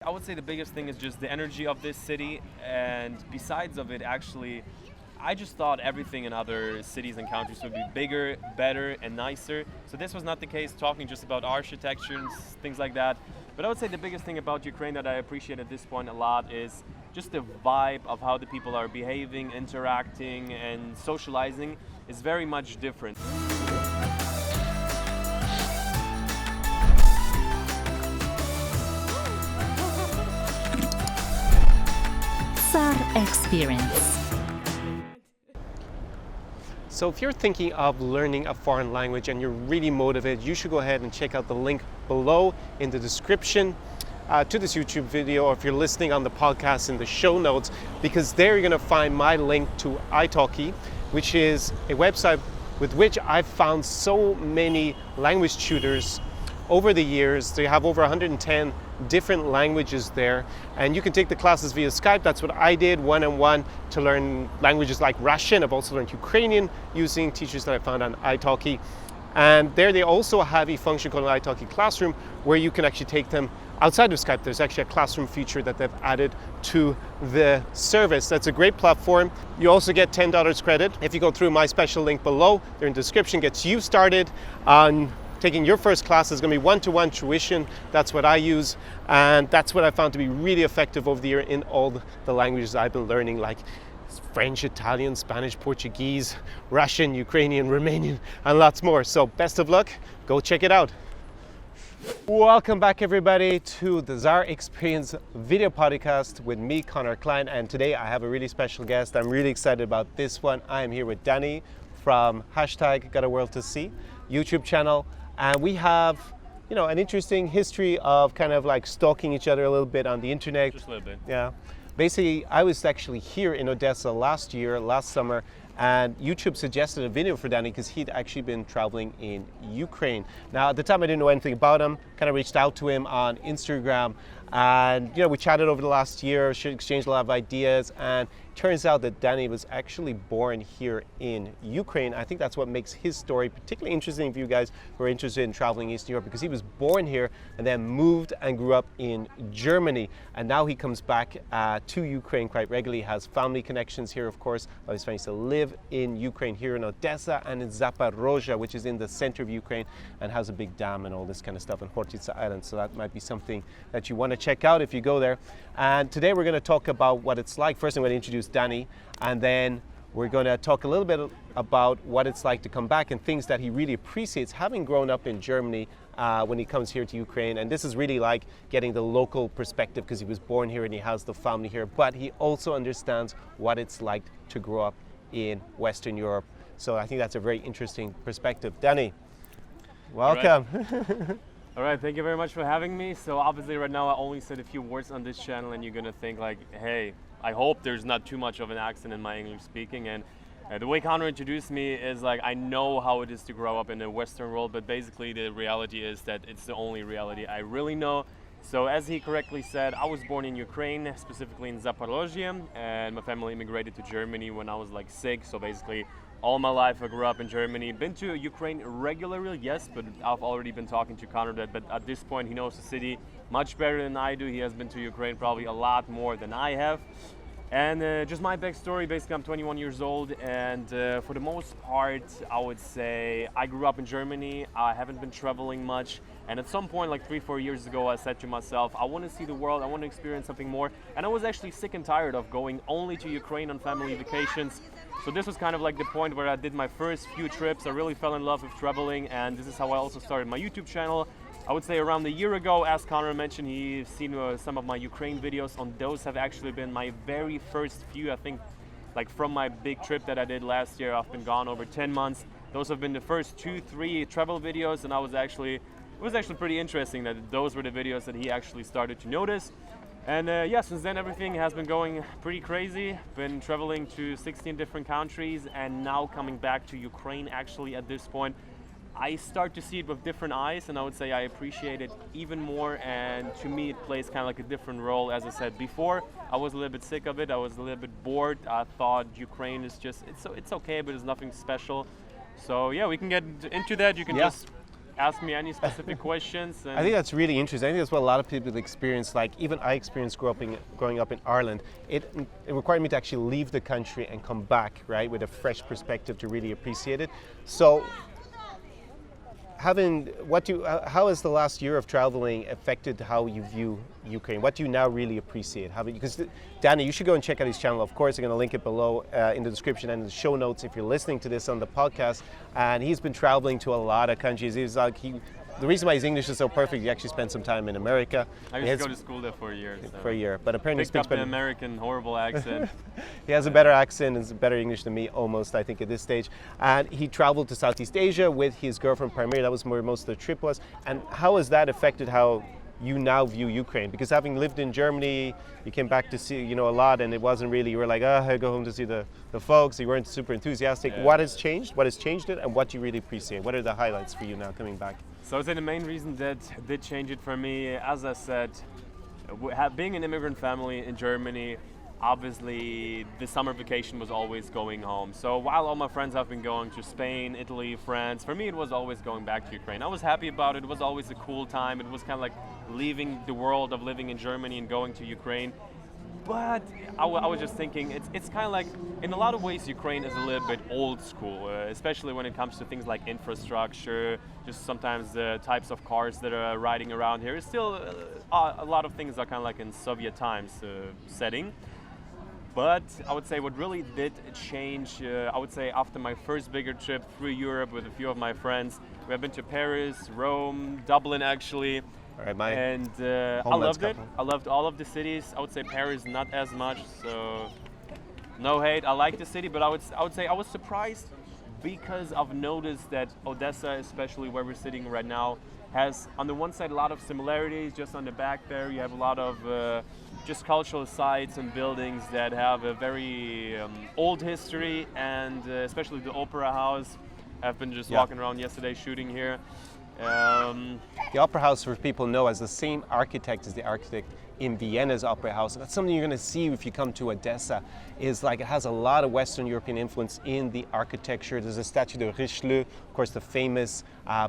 I would say the biggest thing is just the energy of this city, and besides of it, actually, I just thought everything in other cities and countries would be bigger, better, and nicer. So this was not the case, talking just about architecture and things like that. But I would say the biggest thing about Ukraine that I appreciate at this point a lot is just the vibe of how the people are behaving, interacting, and socializing is very much different. SAR Experience. So if you're thinking of learning a foreign language and you're really motivated, you should go ahead and check out the link below in the description to this YouTube video, or if you're listening on the podcast, in the show notes, because there you're going to find my link to italki, which is a website with which I've found so many language tutors over the years. They have over 110 different languages there, and you can take the classes via Skype. That's what I did, one-on-one, to learn languages like Russian. I've also learned Ukrainian using teachers that I found on italki. And there they also have a function called an italki Classroom, where you can actually take them outside of Skype. There's actually a classroom feature that they've added to the service. That's a great platform. You also get $10 credit if you go through my special link below. There in the description gets you started on taking your first class. Is going to be one-to-one tuition. That's what I use, and that's what I found to be really effective over the year in all the languages I've been learning, like French, Italian, Spanish, Portuguese, Russian, Ukrainian, Romanian, and lots more. So best of luck. Go check it out. Welcome back, everybody, to the SAR Experience video podcast with me, Connor Klein, and today I have a really special guest. I'm really excited about this one. I am here with Danny from #GotAWorldToSee YouTube channel. And we have, an interesting history of kind of like stalking each other a little bit on the internet. Just a little bit. Yeah. Basically, I was actually here in Odessa last summer, and YouTube suggested a video for Danny because he'd actually been traveling in Ukraine. Now, at the time, I didn't know anything about him. Kind of reached out to him on Instagram, and we chatted over the last year, exchanged a lot of ideas, and turns out that Danny was actually born here in Ukraine. I think that's what makes his story particularly interesting for you guys who are interested in traveling Eastern Europe, because he was born here and then moved and grew up in Germany. And now he comes back to Ukraine quite regularly, has family connections here, of course. His friends to live in Ukraine, here in Odessa and in Zaporozhye, which is in the center of Ukraine and has a big dam and all this kind of stuff, and Khortytsa Island. So that might be something that you want to check out if you go there. And today we're going to talk about what it's like. First, I'm going to introduce Danny, and then we're going to talk a little bit about what it's like to come back and things that he really appreciates having grown up in Germany when he comes here to Ukraine. And this is really like getting the local perspective, because he was born here and he has the family here, but he also understands what it's like to grow up in Western Europe. So I think that's a very interesting perspective. Danny, welcome. All right, thank you very much for having me. So obviously right now I only said a few words on this channel, and you're gonna think like, hey, I hope there's not too much of an accent in my English speaking. And the way Connor introduced me is like, I know how it is to grow up in the Western world, but basically the reality is that it's the only reality I really know. So as he correctly said, I was born in Ukraine, specifically in Zaporozhye, and my family immigrated to Germany when I was like 6. So basically all my life I grew up in Germany. Been to Ukraine regularly, yes, but I've already been talking to Connor that, but at this point he knows the city much better than I do. He has been to Ukraine probably a lot more than I have. And just my backstory, basically I'm 21 years old, and for the most part I would say I grew up in Germany. I haven't been traveling much, and at some point like 3-4 years ago I said to myself, I want to see the world, I want to experience something more, and I was actually sick and tired of going only to Ukraine on family vacations. So this was kind of like the point where I did my first few trips. I really fell in love with traveling, and this is how I also started my YouTube channel. I would say around a year ago, as Connor mentioned, he's seen some of my Ukraine videos. On those have actually been my very first few. I think like from my big trip that I did last year, I've been gone over 10 months. Those have been the first 2-3 travel videos, and it was actually pretty interesting that those were the videos that he actually started to notice. And yeah, since then everything has been going pretty crazy. Been traveling to 16 different countries, and now coming back to Ukraine actually at this point. I start to see it with different eyes, and I would say I appreciate it even more, and to me it plays kind of like a different role. As I said before, I was a little bit sick of it, I was a little bit bored. I thought Ukraine is just, it's okay, but it's nothing special. So yeah, we can get into that. You can just ask me any specific questions. And I think that's really interesting. I think that's what a lot of people experience. Like even I experienced growing up in Ireland. It required me to actually leave the country and come back, right, with a fresh perspective to really appreciate it. So, how has the last year of traveling affected how you view Ukraine? What do you now really appreciate? Because Danny, you should go and check out his channel. Of course, I'm going to link it below in the description and in the show notes if you're listening to this on the podcast. And he's been traveling to a lot of countries. The reason why his English is so perfect, he actually spent some time in America. I used to go to school there for a year. So. For a year, but apparently picked up an American horrible accent. He has a better accent and better English than me, almost, I think, at this stage. And he traveled to Southeast Asia with his girlfriend primarily. That was where most of the trip was. And how has that affected how you now view Ukraine? Because having lived in Germany, you came back to see, a lot, and it wasn't really, you were like, I go home to see the folks. You weren't super enthusiastic. Yeah. What has changed? What has changed it? And what do you really appreciate? What are the highlights for you now coming back? So I would say the main reason that did change it for me, as I said, being an immigrant family in Germany, obviously the summer vacation was always going home. So while all my friends have been going to Spain, Italy, France, for me it was always going back to Ukraine. I was happy about it. It was always a cool time. It was kind of like leaving the world of living in Germany and going to Ukraine. But I was just thinking, it's kind of like, in a lot of ways, Ukraine is a little bit old school, especially when it comes to things like infrastructure, just sometimes the types of cars that are riding around here. It's still, a lot of things are kind of like in Soviet times setting. But I would say what really did change, I would say after my first bigger trip through Europe with a few of my friends, we have been to Paris, Rome, Dublin actually. All right, I loved it. I loved all of the cities. I would say Paris not as much, so no hate. I like the city, but I would say I was surprised because I've noticed that Odessa, especially where we're sitting right now, has on the one side a lot of similarities. Just on the back there, you have a lot of just cultural sites and buildings that have a very old history, and especially the Opera House. I've been just walking around yesterday shooting here. The Opera House, for people know, has the same architect as the architect in Vienna's Opera House. And that's something you're going to see if you come to Odessa, is like it has a lot of Western European influence in the architecture. There's a statue de Richelieu, of course, the famous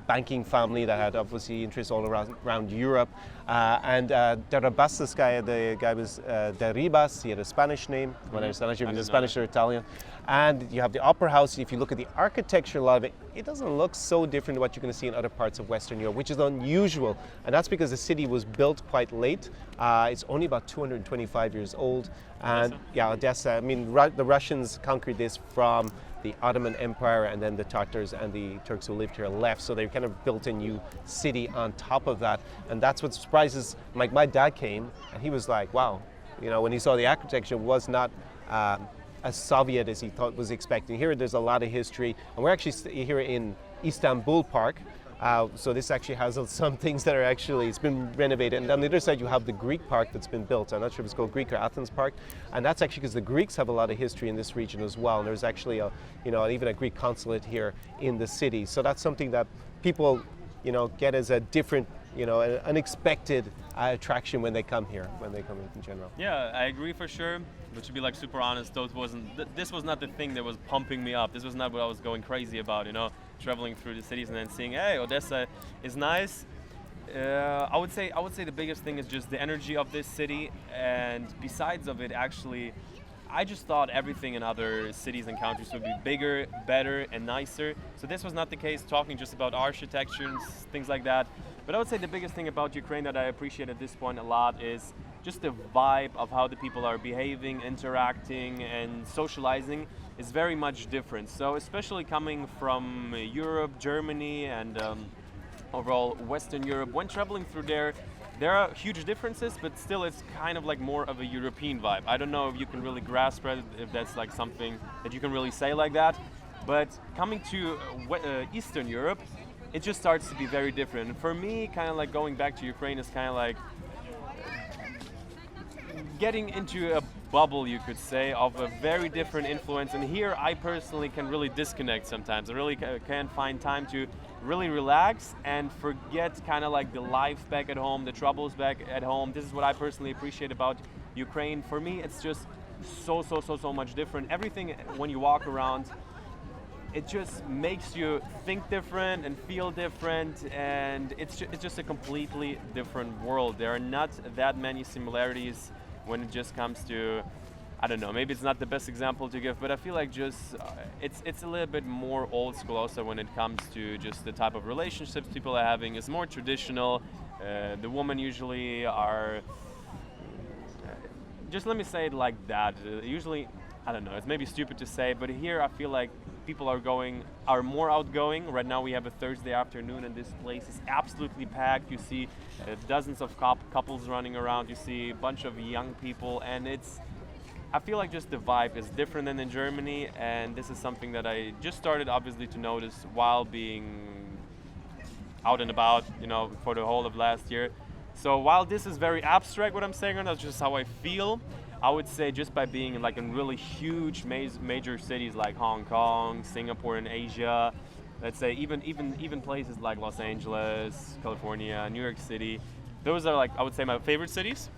banking family that had obviously interests all around Europe. And Deripaska's the guy was Derribas. He had a Spanish name. Well, I'm not sure if he was Spanish or Italian. And you have the Opera House. If you look at the architecture, a lot of it, it doesn't look so different to what you're going to see in other parts of Western Europe, which is unusual. And that's because the city was built quite late. It's only about 225 years old. And Odessa, I mean, the Russians conquered this from the Ottoman Empire, and then the Tatars and the Turks who lived here left. So they kind of built a new city on top of that. And that's what surprises, like my dad came and he was like, wow, when he saw the architecture, it was not as Soviet as he was expecting. Here there's a lot of history, and we're actually here in Istanbul Park. So this actually has some things that are actually, it's been renovated. And on the other side, you have the Greek park that's been built. I'm not sure if it's called Greek or Athens Park. And that's actually because the Greeks have a lot of history in this region as well. And there's actually even a Greek consulate here in the city. So that's something that people, get as a different, an unexpected attraction when they come here, when they come in general. Yeah, I agree for sure. But to be like super honest, this was not the thing that was pumping me up. This was not what I was going crazy about, traveling through the cities and then seeing, hey, Odessa is nice. I would say the biggest thing is just the energy of this city, and besides of it, actually, I just thought everything in other cities and countries would be bigger, better, and nicer. So this was not the case, talking just about architecture and things like that. But I would say the biggest thing about Ukraine that I appreciate at this point a lot is just the vibe of how the people are behaving, interacting, and socializing is very much different. So especially coming from Europe, Germany, and overall Western Europe, when traveling through there are huge differences, but still it's kind of like more of a European vibe. I don't know if you can really grasp it, if that's like something that you can really say like that, but coming to Eastern Europe, it just starts to be very different. And for me, kind of like going back to Ukraine is kind of like getting into a bubble, you could say, of a very different influence. And here I personally can really disconnect sometimes. I really can't find time to really relax and forget kind of like the life back at home, the troubles back at home. This is what I personally appreciate about Ukraine. For me, it's just so much different. Everything, when you walk around, it just makes you think different and feel different, and it's just a completely different world. There are not that many similarities when it just comes to, I don't know, maybe it's not the best example to give, but I feel like just it's a little bit more old school also when it comes to just the type of relationships people are having. It's more traditional. The women usually are, just let me say it like that, usually, I don't know, it's maybe stupid to say, but here I feel like people are more outgoing. Right now we have a Thursday afternoon and this place is absolutely packed. You see dozens of couples running around, you see a bunch of young people, and I feel like just the vibe is different than in Germany, and this is something that I just started obviously to notice while being out and about, for the whole of last year. So while this is very abstract what I'm saying right now, it's just how I feel. I would say just by being in really huge major cities like Hong Kong, Singapore, and Asia, let's say even places like Los Angeles, California, New York City, those are I would say my favorite cities.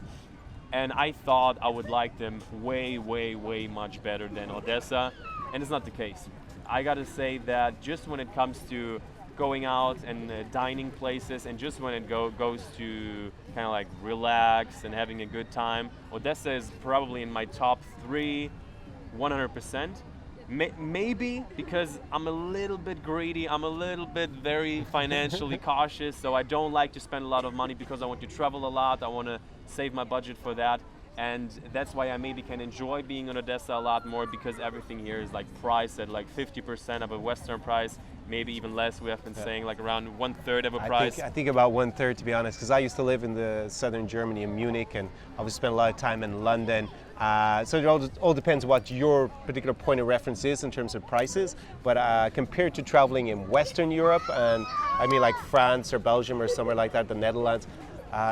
And I thought I would like them way, way, way much better than Odessa, and it's not the case. I gotta say that just when it comes to going out and dining places, and just when it goes to kind of relax and having a good time, Odessa is probably in my top 3, 100%. Maybe because I'm a little bit greedy, I'm a little bit very financially cautious, so I don't like to spend a lot of money because I want to travel a lot, I want to save my budget for that, and that's why I maybe can enjoy being in Odessa a lot more, because everything here is priced at 50% of a Western price, maybe even less. We have been saying around 1/3 of a price. I think about 1/3, to be honest, because I used to live in the southern Germany in Munich, and I would spend a lot of time in London. So it all depends what your particular point of reference is in terms of prices. But compared to traveling in Western Europe, and I mean France or Belgium or somewhere like that, the Netherlands,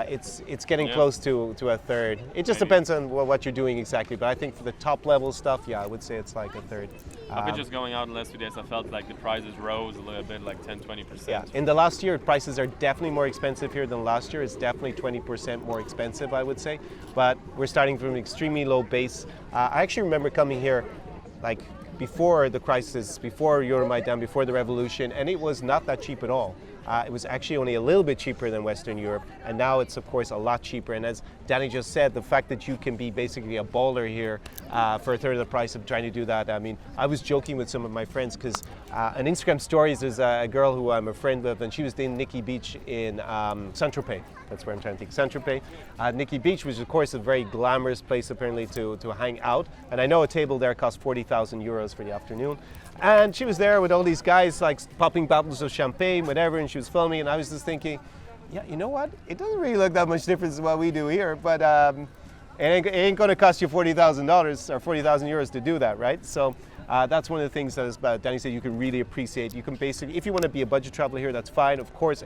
it's getting close to 1/3. It just depends on what you're doing exactly. But I think for the top level stuff, I would say it's 1/3. I've been just going out in the last few days. I felt like the prices rose a little bit, 10-20%. Yeah, in the last year, prices are definitely more expensive here than last year. It's definitely 20% more expensive, I would say. But we're starting from an extremely low base. I actually remember coming here before the crisis, before Euromaidan, before the revolution, and it was not that cheap at all. It was actually only a little bit cheaper than Western Europe, and now it's of course a lot cheaper. And as Danny just said, the fact that you can be basically a baller here for 1/3 of the price of trying to do that. I mean, I was joking with some of my friends because on Instagram stories there's a girl who I'm a friend with, and she was in Nikki Beach in Saint-Tropez. That's where I'm trying to think. Saint-Tropez. Nikki Beach was of course a very glamorous place apparently to hang out, and I know a table there cost 40,000 euros for the afternoon. And she was there with all these guys popping bottles of champagne, whatever, and she was filming, and I was just thinking, yeah, you know what? It doesn't really look that much different than what we do here, but it ain't going to cost you $40,000 or 40,000 euros to do that, right? So that's one of the things that, as Danny said, you can really appreciate. You can basically, if you want to be a budget traveler here, that's fine. Of course,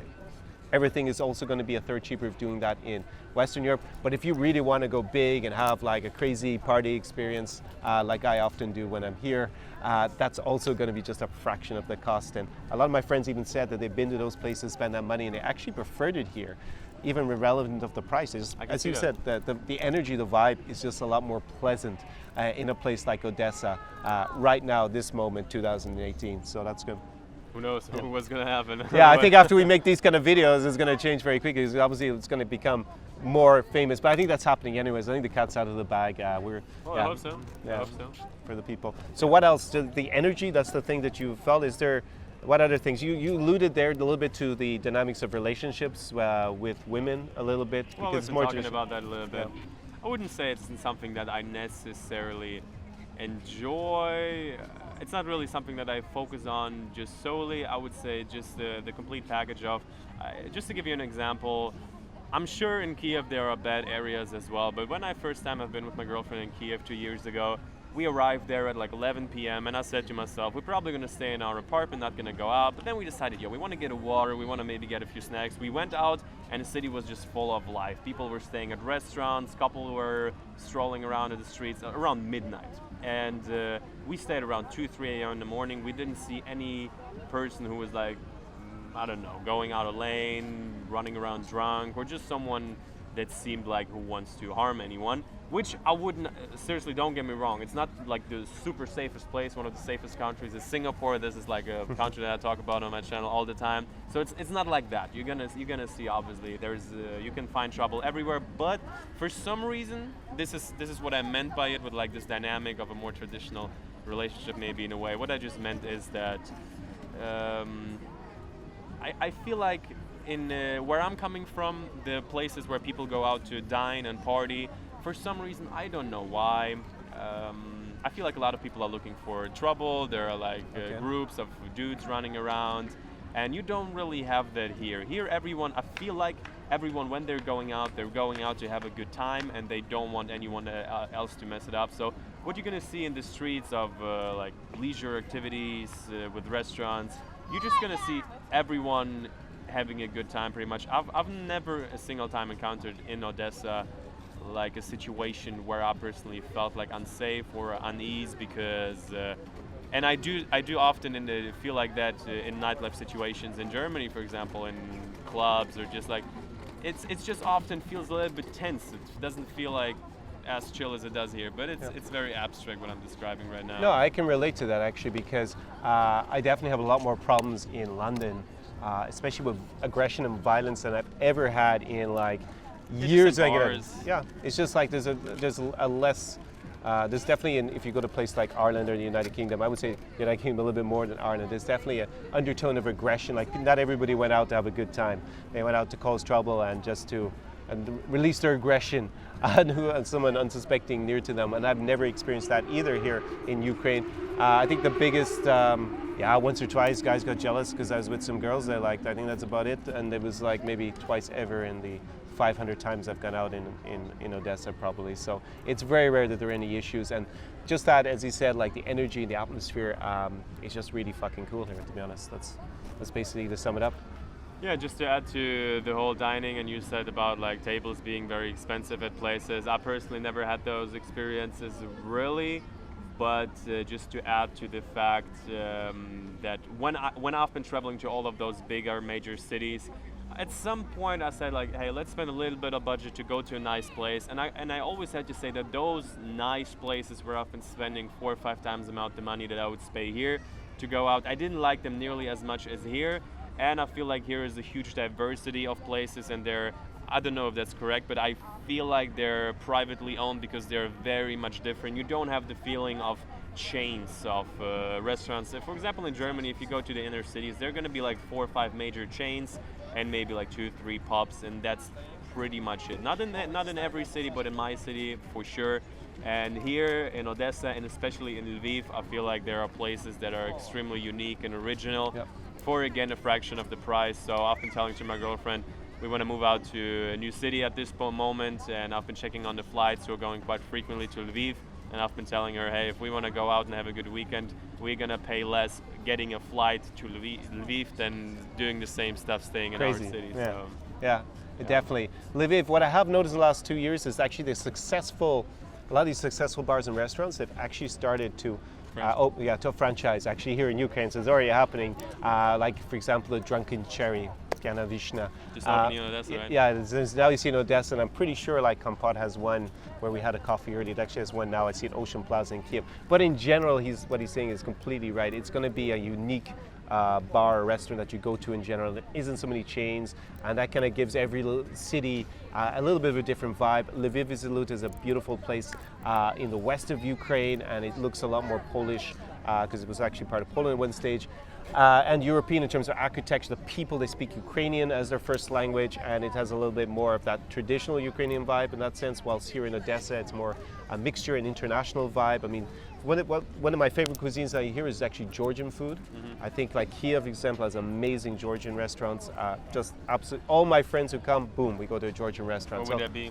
everything is also going to be 1/3 cheaper if doing that in Western Europe. But if you really want to go big and have a crazy party experience, like I often do when I'm here, that's also going to be just a fraction of the cost. And a lot of my friends even said that they've been to those places, spend that money, and they actually preferred it here, even irrelevant of the prices. As you said, the energy, the vibe is just a lot more pleasant in a place like Odessa right now, this moment, 2018. So that's good. Who knows what's going to happen? Yeah, I think after we make these kind of videos, it's going to change very quickly. Obviously, it's going to become more famous, but I think that's happening anyways. I think the cat's out of the bag. I hope so. Yeah, I hope so. For the people. So what else? The energy, that's the thing that you felt. Is there, what other things? You alluded there a little bit to the dynamics of relationships with women a little bit. Well, we've been talking about that a little bit. Yeah. I wouldn't say it's something that I necessarily enjoy. It's not really something that I focus on just solely. I would say just the complete package of, just to give you an example, I'm sure in Kiev there are bad areas as well, but when I first time I've been with my girlfriend in Kiev 2 years ago, we arrived there at 11 p.m. and I said to myself, we're probably going to stay in our apartment, not going to go out. But then we decided, we want to get a water, we want to maybe get a few snacks. We went out and the city was just full of life. People were staying at restaurants, couple were strolling around in the streets around midnight. And we stayed around 2-3 a.m. in the morning. We didn't see any person who was I don't know, going out a lane, running around drunk, or just someone that seemed like who wants to harm anyone, which I wouldn't, seriously, don't get me wrong, it's not like the super safest place. One of the safest countries is Singapore. This is like a country that I talk about on my channel all the time. So it's not like that. You're gonna see, obviously, you can find trouble everywhere, but for some reason, this is what I meant by it, with like this dynamic of a more traditional relationship, maybe, in a way. What I just meant is that I feel like in where I'm coming from, the places where people go out to dine and party, for some reason, I don't know why, I feel like a lot of people are looking for trouble. There are like groups of dudes running around, and you don't really have that here. Here, I feel like everyone, when they're going out to have a good time, and they don't want anyone else to mess it up. So what you're gonna see in the streets of like leisure activities with restaurants, you're just gonna see everyone having a good time, pretty much. I've never a single time encountered in Odessa like a situation where I personally felt like unsafe or unease, because and I do often feel like that in nightlife situations in Germany, for example, in clubs, or just like it's just often feels a little bit tense. It doesn't feel like as chill as it does here, but it's very abstract what I'm describing right now. No, I can relate to that actually, because I definitely have a lot more problems in London, especially with aggression and violence, than I've ever had in like years ago. Yeah, it's just like there's a less. There's definitely, if you go to a place like Ireland or the United Kingdom, I would say the United Kingdom a little bit more than Ireland. There's definitely an undertone of aggression. Like, not everybody went out to have a good time. They went out to cause trouble and just to release their aggression on someone unsuspecting near to them. And I've never experienced that either here in Ukraine. I think the biggest, once or twice guys got jealous because I was with some girls they liked. I think that's about it. And it was like maybe twice ever in the 500 times I've gone out in Odessa, probably. So it's very rare that there are any issues. And just that, as you said, like the energy, the atmosphere, it's just really fucking cool here, to be honest. That's basically to sum it up. Yeah, just to add to the whole dining, and you said about like tables being very expensive at places. I personally never had those experiences really, but just to add to the fact that when I've been traveling to all of those bigger major cities, at some point I said like, hey, let's spend a little bit of budget to go to a nice place, and I always had to say that those nice places where I've been spending 4 or 5 times the amount of money that I would spend here to go out, I didn't like them nearly as much as here. And I feel like here is a huge diversity of places, and I don't know if that's correct, but I feel like they're privately owned because they're very much different. You don't have the feeling of chains of restaurants. For example, in Germany, if you go to the inner cities, there are going to be like 4 or 5 major chains and maybe like 2 or 3 pubs, and that's pretty much it. Not in every city, but in my city for sure. And here in Odessa, and especially in Lviv, I feel like there are places that are extremely unique and original. Yep. For again a fraction of the price. So I've been telling to my girlfriend we want to move out to a new city at this moment, and I've been checking on the flights. We're going quite frequently to Lviv, and I've been telling her, hey, if we want to go out and have a good weekend, we're gonna pay less getting a flight to Lviv than doing the same stuff staying in our city. Yeah. So, yeah, definitely. Lviv, what I have noticed in the last 2 years is actually a lot of these successful bars and restaurants have actually started to to franchise actually here in Ukraine. So it's already happening. Like, for example, the Drunken Cherry, Skana Vishna. Just opening in Odessa, right? Yeah, there's now you see in Odessa, and I'm pretty sure like Kompot has one where we had a coffee earlier. It actually has one now. I see it Ocean Plaza in Kiev. But in general, what he's saying is completely right. It's going to be a unique bar or restaurant that you go to in general. There isn't so many chains, and that kind of gives every city a little bit of a different vibe. Lviv is a beautiful place in the west of Ukraine, and it looks a lot more Polish because it was actually part of Poland at one stage. And European in terms of architecture. The people, they speak Ukrainian as their first language, and it has a little bit more of that traditional Ukrainian vibe in that sense, whilst here in Odessa it's more a mixture and international vibe. I mean, one of my favorite cuisines I hear is actually Georgian food. Mm-hmm. I think like Kiev, for example, has amazing Georgian restaurants. Just absolutely, all my friends who come, boom, we go to a Georgian restaurant. What would that be?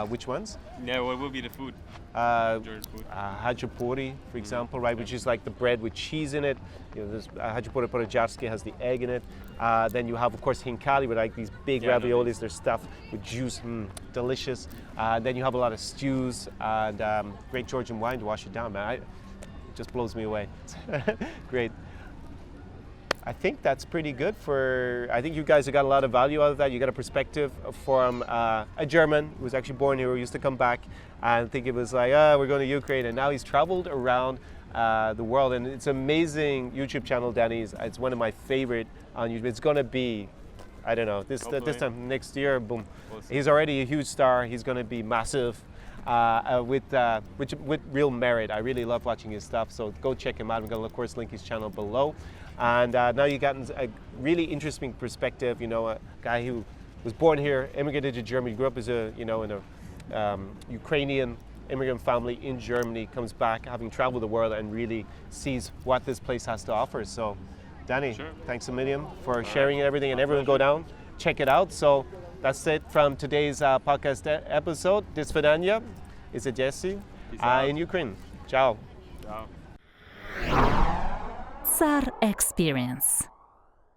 Which ones? Yeah, what would be the food? Georgian food. Hachapuri, for example, right, which is like the bread with cheese in it. You know, this Hachapuri Podjarski has the egg in it. Then you have, of course, hinkali with like these big raviolis. They're stuffed with juice, delicious. Then you have a lot of stews and great Georgian wine to wash it down, man. It just blows me away. Great. I think that's pretty good I think you guys have got a lot of value out of that. You got a perspective from a German who was actually born here, who used to come back and think it was like, we're going to Ukraine. And now he's traveled around the world. And it's an amazing YouTube channel, Danny. It's one of my favorite on YouTube. It's going to be, I don't know, this time next year, boom. We'll see. He's already a huge star. He's going to be massive with real merit. I really love watching his stuff. So go check him out. I'm going to, of course, link his channel below. And now you got a really interesting perspective, you know, a guy who was born here, immigrated to Germany, grew up as in a Ukrainian immigrant family in Germany, comes back having traveled the world and really sees what this place has to offer. So, Danny, thanks a million for sharing everything, and everyone go down, check it out. So that's it from today's podcast episode. До свидания. It's Jesse in Ukraine. Ciao. Ciao. SAR Experience.